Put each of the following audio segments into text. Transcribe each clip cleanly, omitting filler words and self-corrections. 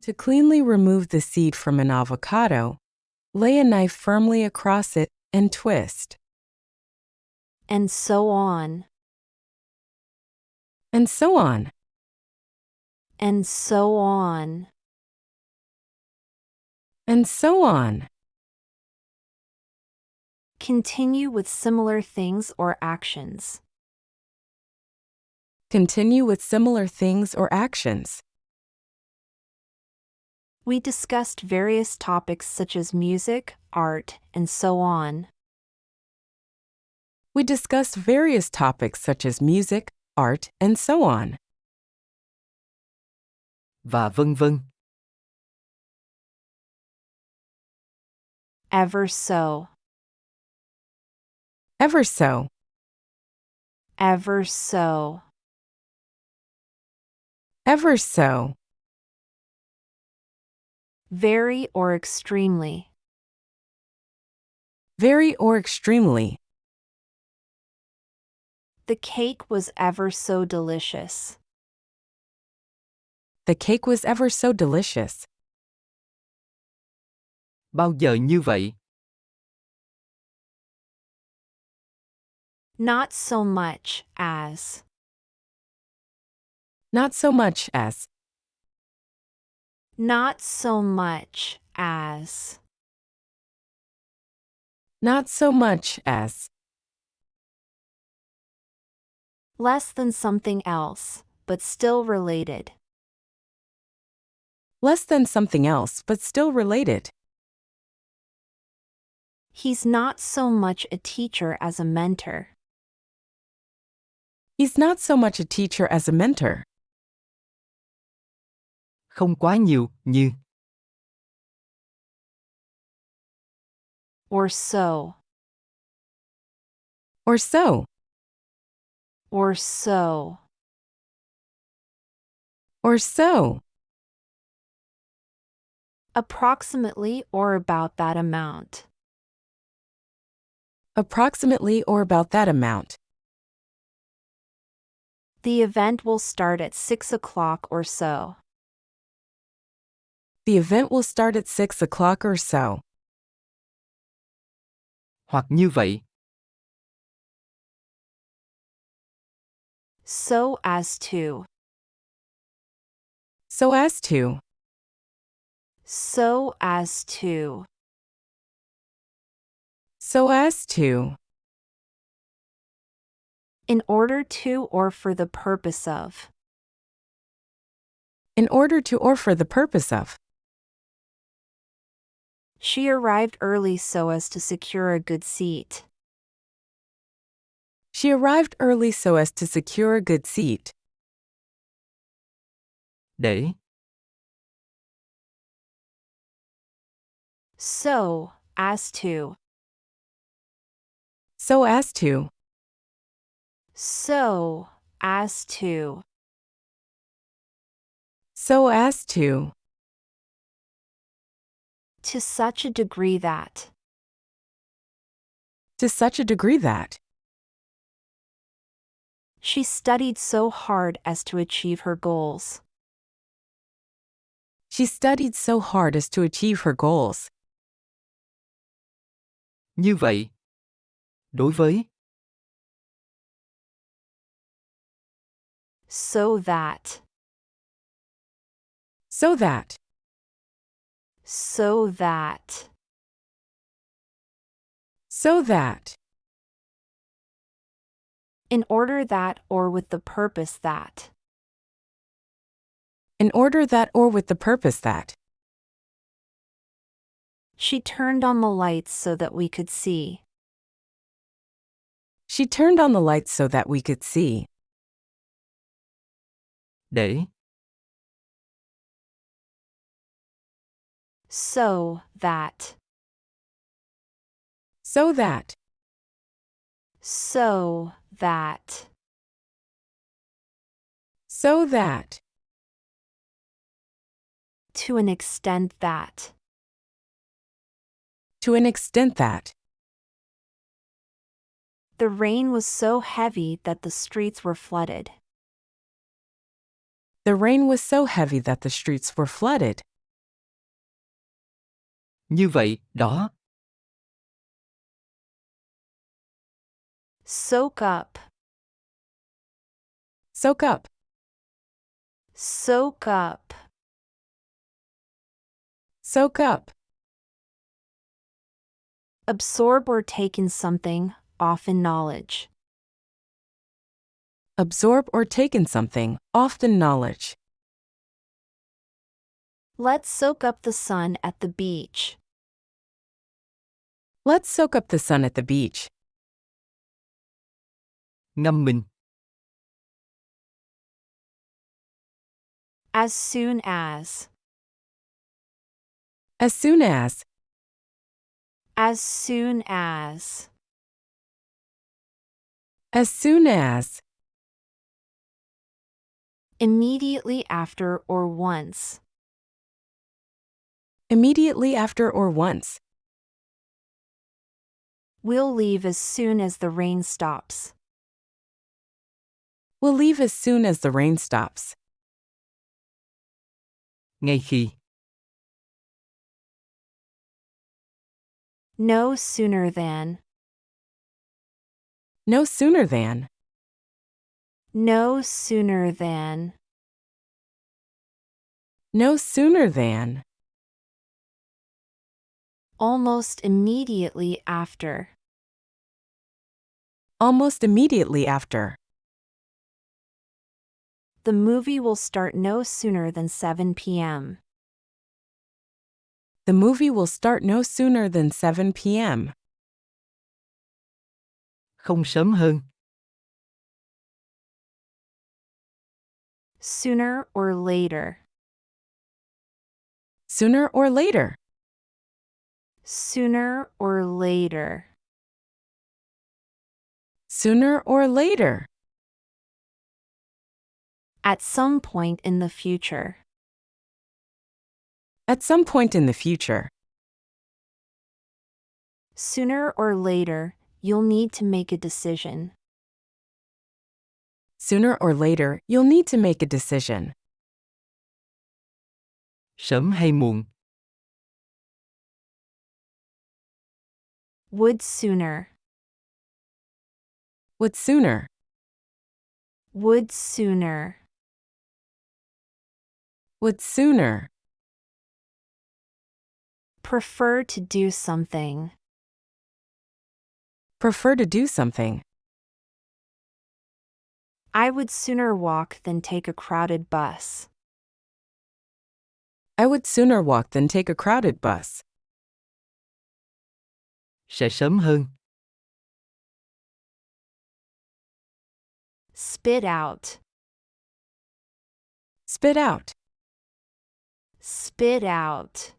To cleanly remove the seed from an avocado, lay a knife firmly across it and twist. And so on. And so on. And so on. And so on. Continue with similar things or actions. Continue with similar things or actions. We discussed various topics such as music, art, and so on. We discussed various topics such as music, art, and so on. Và vân vân. Ever so. Ever so. Ever so. Ever so. Very or extremely. Very or extremely. The cake was ever so delicious. The cake was ever so delicious. Bao giờ như vậy? Not so much as. Not so much as. Not so much as. Not so much as. Less than something else, but still related. Less than something else, but still related. He's not so much a teacher as a mentor. He's not so much a teacher as a mentor. Không quá nhiều, như. Or so. Or so. Or so. Or so. Approximately or about that amount. Approximately or about that amount. The event will start at 6 o'clock or so. The event will start at 6 o'clock or so. Hoặc như vậy. So as to. So as to. So as to. So as to. In order to or for the purpose of. In order to or for the purpose of. She arrived early so as to secure a good seat. She arrived early so as to secure a good seat. Để. So as to. So as to. So as to. So as to. To such a degree that. To such a degree that. She studied so hard as to achieve her goals. She studied so hard as to achieve her goals. Như vậy. Đối với. So that. So that. So that. So that. In order that or with the purpose that. In order that or with the purpose that. She turned on the lights so that we could see. She turned on the lights so that we could see. Để. So that. So that. So that. So that. To an extent that. To an extent that. The rain was so heavy that the streets were flooded. The rain was so heavy that the streets were flooded. Như vậy, đó. Soak up. Soak up. Soak up. Soak up. Absorb or take in something, often knowledge. Absorb or take in something, often knowledge. Let's soak up the sun at the beach. Let's soak up the sun at the beach. Ngâm mình. As soon as. As soon as. As soon as. As soon as. Immediately after or once. Immediately after or once. We'll leave as soon as the rain stops. We'll leave as soon as the rain stops. Ngay khi. No sooner than. No sooner than. No sooner than. No sooner than. Almost immediately after. Almost immediately after. The movie will start no sooner than 7 p.m. The movie will start no sooner than 7 p.m. Không sớm hơn. Sooner or later. Sooner or later. Sooner or later. Sooner or later. At some point in the future. At some point in the future. Sooner or later, you'll need to make a decision. Sooner or later, you'll need to make a decision. Sớm hay muộn. Would sooner. Would sooner. Would sooner. Would sooner. Prefer to do something. Prefer to do something. I would sooner walk than take a crowded bus. I would sooner walk than take a crowded bus. Sẽ sớm hơn. Spit out. Spit out. Spit out.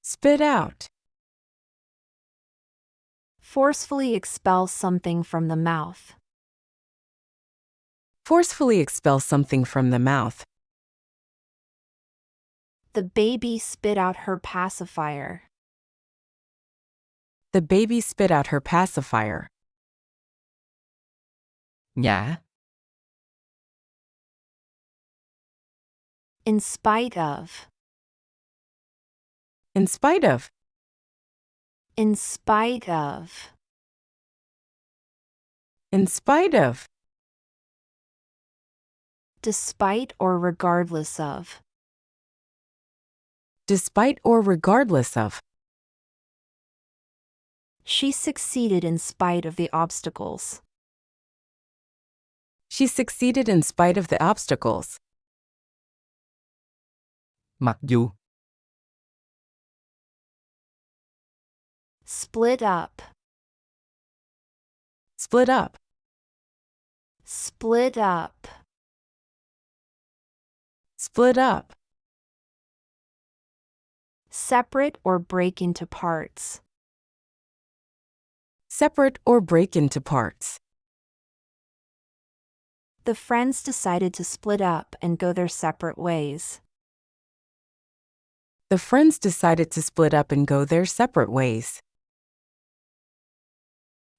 Spit out. Forcefully expel something from the mouth. Forcefully expel something from the mouth. The baby spit out her pacifier. The baby spit out her pacifier. Nhã. In spite of. In spite of. In spite of. In spite of. Despite or regardless of. Despite or regardless of. She succeeded in spite of the obstacles. She succeeded in spite of the obstacles. Mặc dù. Split up. Split up. Split up. Split up. Separate or break into parts. Separate or break into parts. The friends decided to split up and go their separate ways. The friends decided to split up and go their separate ways.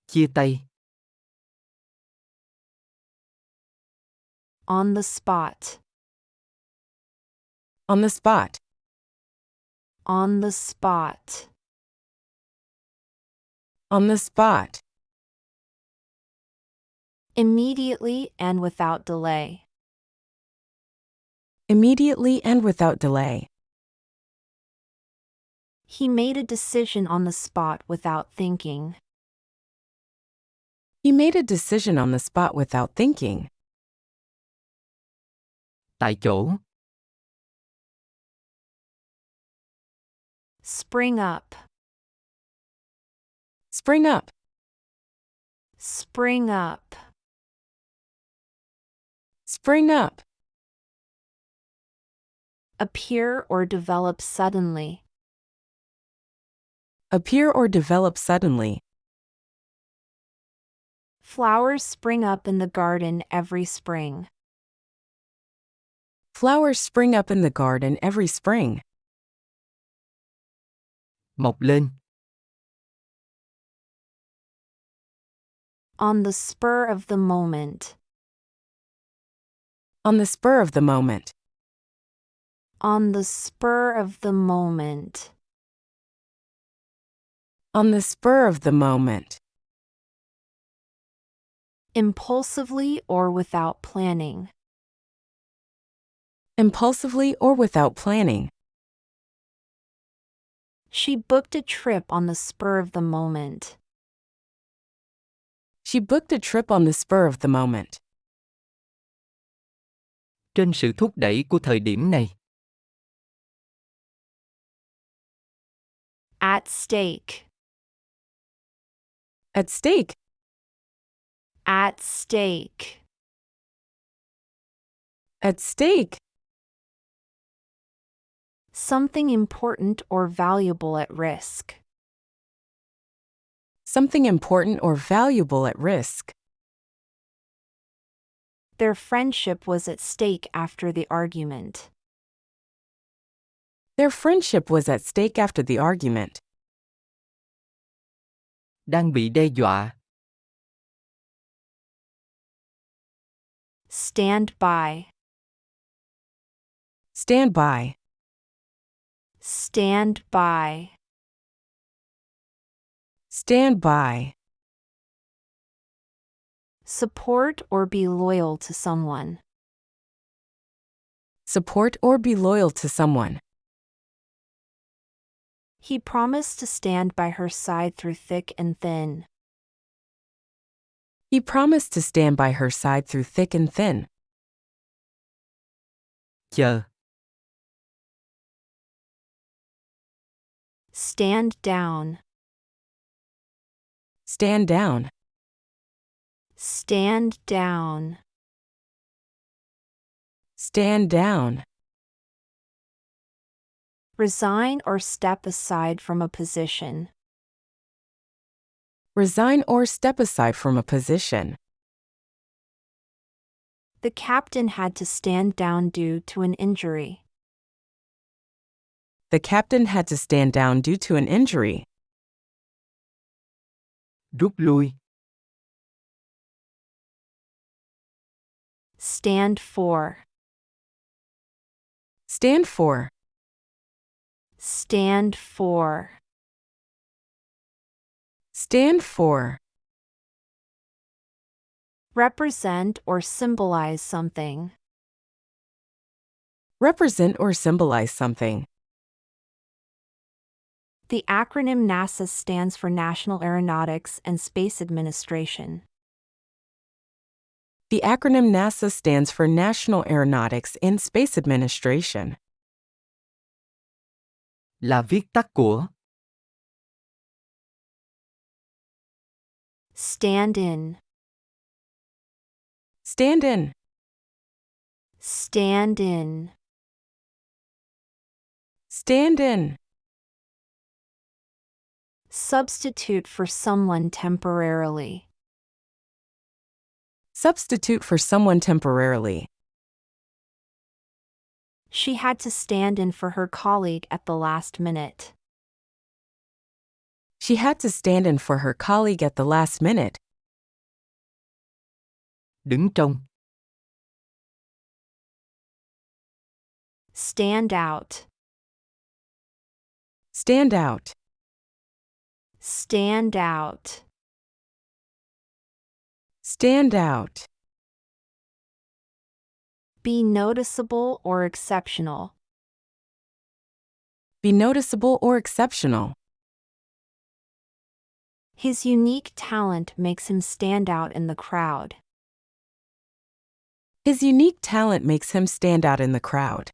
Chia tay. On the spot. On the spot. On the spot. On the spot. Immediately and without delay. Immediately and without delay. He made a decision on the spot without thinking. He made a decision on the spot without thinking. Tại chỗ. Spring up. Spring up. Spring up. Spring up. Appear or develop suddenly. Appear or develop suddenly. Flowers spring up in the garden every spring. Flowers spring up in the garden every spring. Mọc lên. On the spur of the moment. On the spur of the moment. On the spur of the moment. On the spur of the moment. Impulsively or without planning. Impulsively or without planning. She booked a trip on the spur of the moment. She booked a trip on the spur of the moment. Trên sự thúc đẩy của thời điểm này. At stake. At stake. At stake. At stake. Something important or valuable at risk. Something important or valuable at risk. Their friendship was at stake after the argument. Their friendship was at stake after the argument. Đang bị đe dọa. Stand by. Stand by. Stand by. Stand by. Support or be loyal to someone. Support or be loyal to someone. He promised to stand by her side through thick and thin. He promised to stand by her side through thick and thin. Chờ. Stand down. Stand down. Stand down. Stand down. Resign or step aside from a position. Resign or step aside from a position. The captain had to stand down due to an injury. The captain had to stand down due to an injury. Rút lui. Stand for. Stand for. Stand for. Stand for. Represent or symbolize something. Represent or symbolize something. The acronym NASA stands for National Aeronautics and Space Administration. The acronym NASA stands for National Aeronautics and Space Administration. Là viết tắt của. Stand in. Stand in. Stand in. Stand in. Substitute for someone temporarily. Substitute for someone temporarily. She had to stand in for her colleague at the last minute. She had to stand in for her colleague at the last minute. Đứng trong. Stand out. Stand out. Stand out. Stand out. Be noticeable or exceptional. Be noticeable or exceptional. His unique talent makes him stand out in the crowd. His unique talent makes him stand out in the crowd.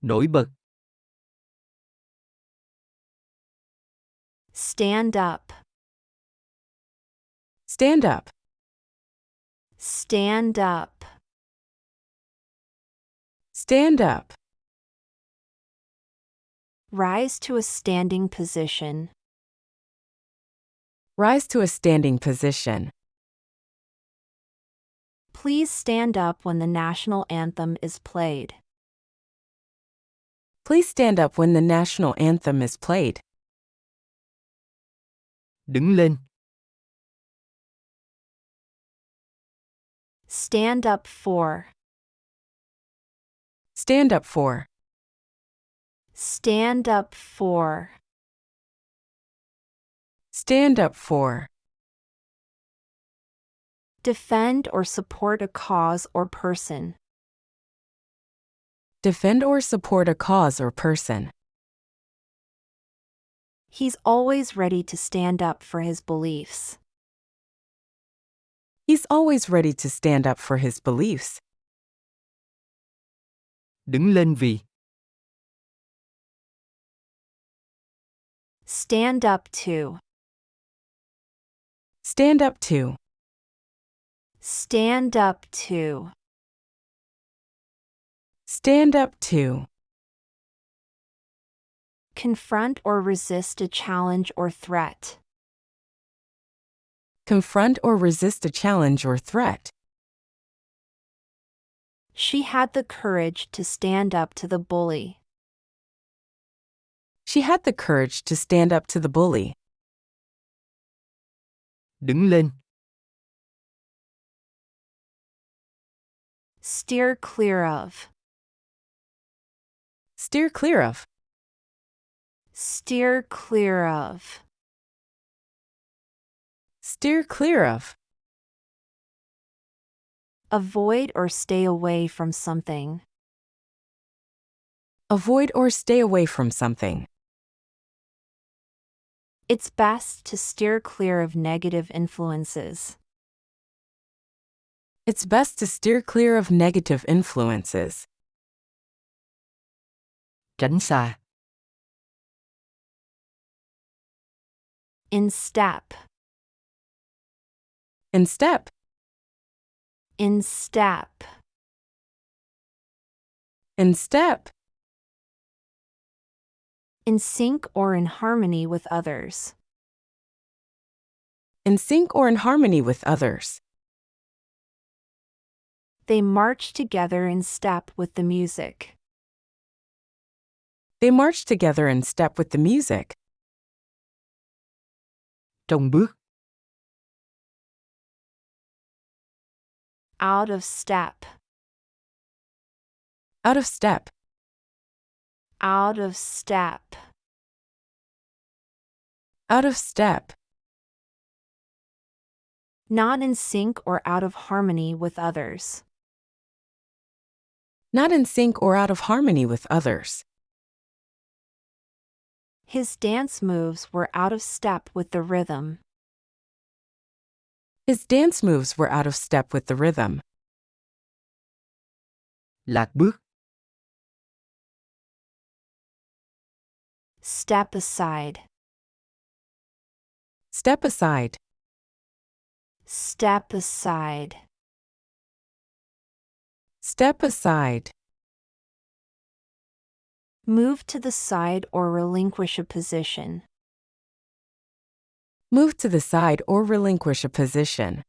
Nổi bật. Stand up. Stand up. Stand up. Stand up. Rise to a standing position. Rise to a standing position. Please stand up when the national anthem is played. Please stand up when the national anthem is played. Đứng lên. Stand up for. Stand up for. Stand up for. Stand up for. Defend or support a cause or person. Defend or support a cause or person. He's always ready to stand up for his beliefs. He's always ready to stand up for his beliefs. Đứng lên vì. Stand up to. Stand up to. Stand up to. Stand up to. Confront or resist a challenge or threat. Confront or resist a challenge or threat. She had the courage to stand up to the bully. She had the courage to stand up to the bully. Đứng lên. Steer clear of. Steer clear of. Steer clear of. Steer clear of. Avoid or stay away from something. Avoid or stay away from something. It's best to steer clear of negative influences. It's best to steer clear of negative influences. Tránh xa. In step. In step. In step. In step. In sync or in harmony with others. In sync or in harmony with others. They march together in step with the music. They march together in step with the music. Trong bước. Out of step. Out of step. Out of step. Out of step. Not in sync or out of harmony with others. Not in sync or out of harmony with others. His dance moves were out of step with the rhythm. His dance moves were out of step with the rhythm. Lạc bước. Step aside. Step aside. Step aside. Step aside. Move to the side or relinquish a position. Move to the side or relinquish a position.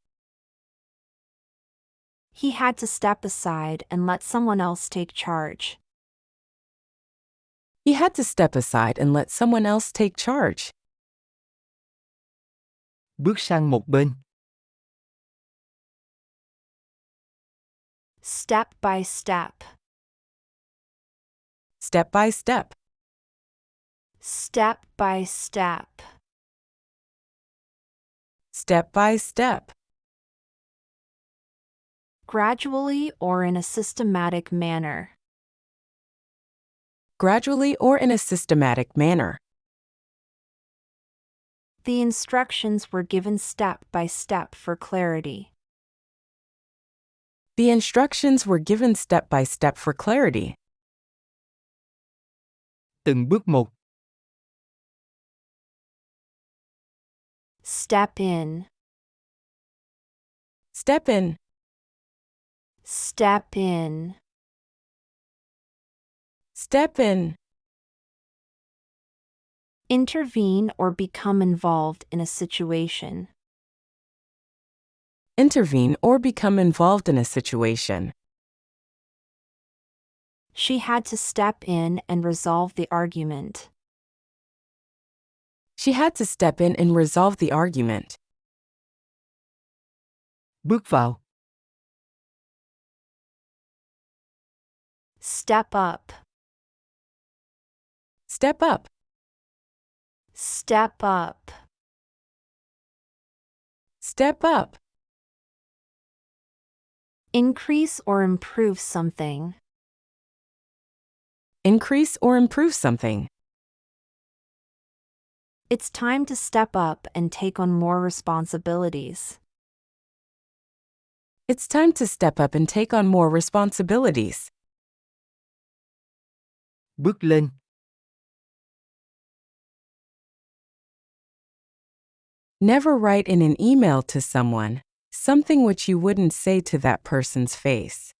He had to step aside and let someone else take charge. He had to step aside and let someone else take charge. Bước sang một bên. Step by step. Step by step. Step by step. Step by step. Gradually or in a systematic manner. Gradually or in a systematic manner. The instructions were given step by step for clarity. The instructions were given step by step for clarity. Từng bước một. Step in. Step in. Step in. Step in. Intervene or become involved in a situation. Intervene or become involved in a situation. She had to step in and resolve the argument. She had to step in and resolve the argument. Bước vào. Step up. Step up. Step up. Step up. Increase or improve something. Increase or improve something. It's time to step up and take on more responsibilities. It's time to step up and take on more responsibilities. Bước lên. Never write in an email to someone something which you wouldn't say to that person's face.